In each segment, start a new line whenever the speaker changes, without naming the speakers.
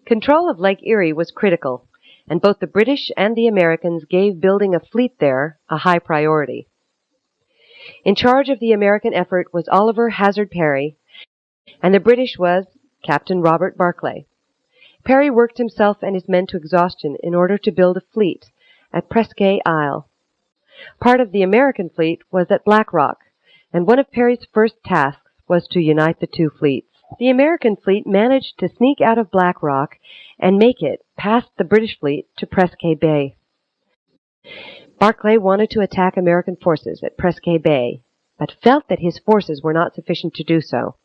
Control of Lake Erie was critical, and both the British and the Americans gave building a fleet there a high priority. In charge of the American effort was Oliver Hazard Perry, and the British was Captain Robert Barclay. Perry worked himself and his men to exhaustion in order to build a fleet at Presque Isle. Part of the American fleet was at Black Rock, and one of Perry's first tasks was to unite the two fleets. The American fleet managed to sneak out of Black Rock and make it past the British fleet to Presque Bay. Barclay wanted to attack American forces at Presque Bay, but felt that his forces were not sufficient to do so.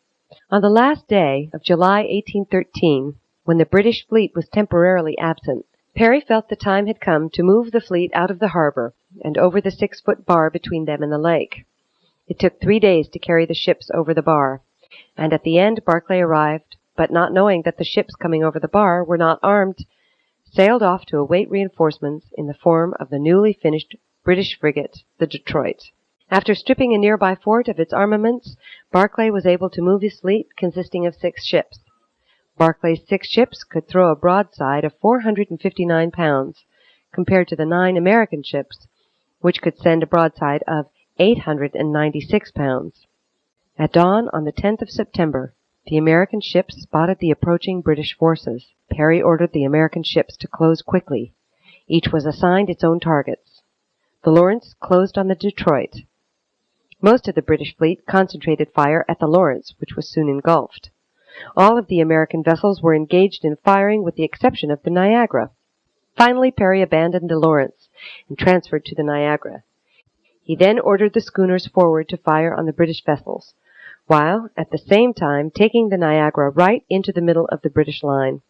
On the last day of July 1813, when the British fleet was temporarily absent, Perry felt the time had come to move the fleet out of the harbor and over the 6-foot bar between them and the lake. It took 3 days to carry the ships over the bar, and at the end Barclay arrived, but not knowing that the ships coming over the bar were not armed, sailed off to await reinforcements in the form of the newly finished British frigate, the Detroit. After stripping a nearby fort of its armaments, Barclay was able to move his fleet, consisting of 6 ships. Barclay's 6 ships could throw a broadside of 459 pounds, compared to the 9 American ships, which could send a broadside of 896 pounds. At dawn on the 10th of September, the American ships spotted the approaching British forces. Perry ordered the American ships to close quickly. Each was assigned its own targets. The Lawrence closed on the Detroit. Most of the British fleet concentrated fire at the Lawrence, which was soon engulfed. All of the American vessels were engaged in firing with the exception of the Niagara. Finally, Perry abandoned the Lawrence and transferred to the Niagara. He then ordered the schooners forward to fire on the British vessels, while at the same time taking the Niagara right into the middle of the British line.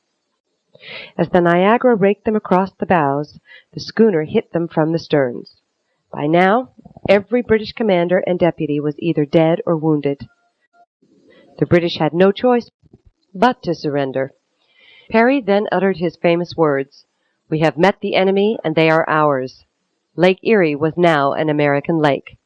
As the Niagara raked them across the bows, the schooner hit them from the sterns. By now, every British commander and deputy was either dead or wounded. The British had no choice but to surrender. Perry then uttered his famous words, "We have met the enemy and they are ours." Lake Erie was now an American lake.